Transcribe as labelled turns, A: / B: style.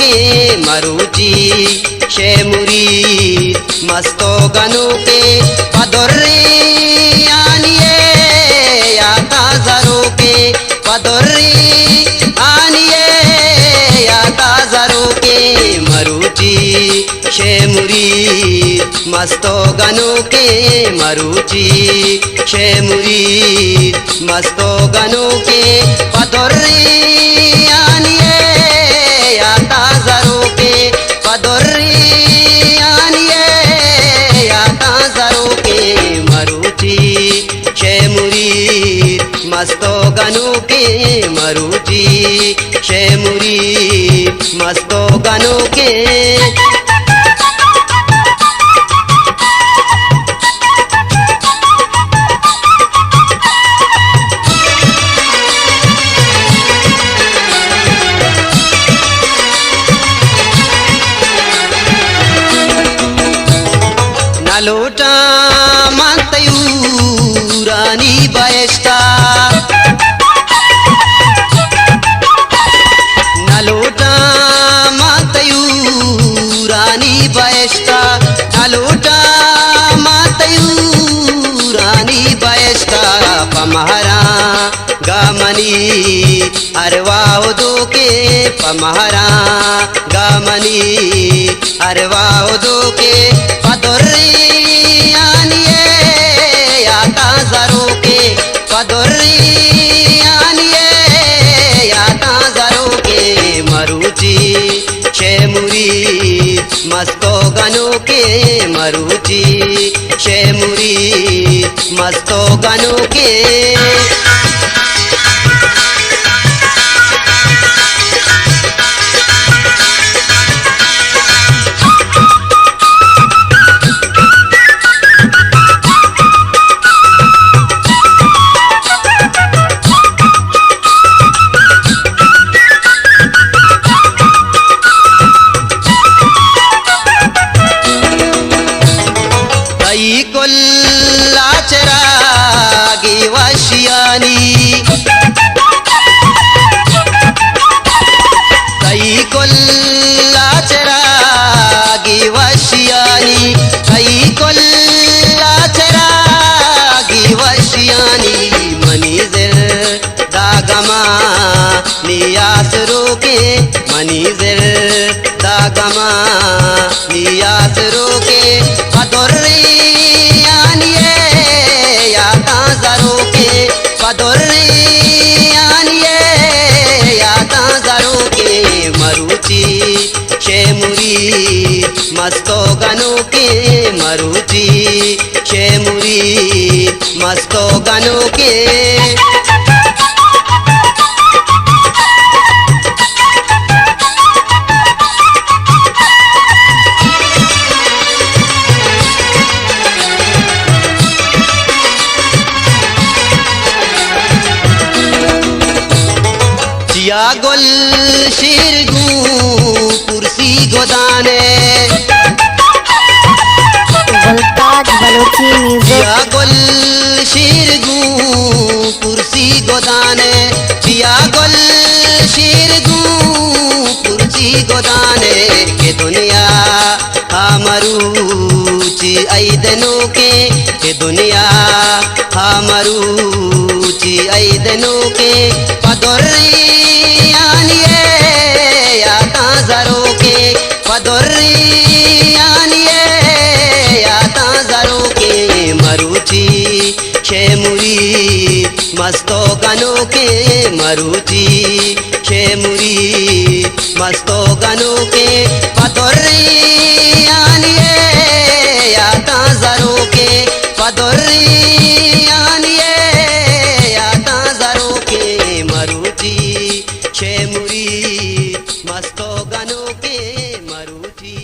A: के मरुची शेमुरी मस्तो गनु के पदुर्री आनिए याता जरू के पदुर्री आनिए याता जरू के मरुची शेमुरी मस्तो गनु के मरुची शेमुरी मस्तो गनु के पदुर्री आनिए याता जरू के पदुर्री आनिए याता जरू के मरुची शेमुरी मस्तो गनु के मरुची शेमुरी मस्तो गनु के नलोटा मातयूरानी बयस्ता नलोटा मातयूरानी बयस्ता नलोटा मातयूरानी बयस्ता पमहरा गामनी अरवाओ दो के पमहरा गामनी अरवाओ दो के पदुर्री आनिए याता जरू के पदुर्री आनिए याता जरू के मरुची शेमुरी मस्तो गनु के मरुची शेमुरी मस्तो गनु के लाचरागी वशियानी कई कुल लाचरागी वशियानी कई कुल लाचरागी वशियानी मनीजर दागमा नियास रोके मनीजर दागमा नियास रोके पदुर्री पदुर्री आनिए याता जरू के मरुची शेमुरी मस्तो गनु के मरुची शेमुरी मस्तो गनु के या गुल शिरगू कुर्सी गोदाने या गुल शिरगू कुर्सी गोदाने या गुल शिरगू कुर्सी गोदाने के दुनिया हमरूची ऐदनो के दुनिया हमरूची ऐदनो के पदुर्री आनिए याता जरू के पदुर्री आनिए याता जरू के मरुची शेमुरी मस्तो गनु के मरुची शेमुरी मस्तो गनु के पदुर्री आनिए याता जरू के पदुर्री आनिए याता जरू के मरुची शेमुरी मस्तो गनु के मरुची।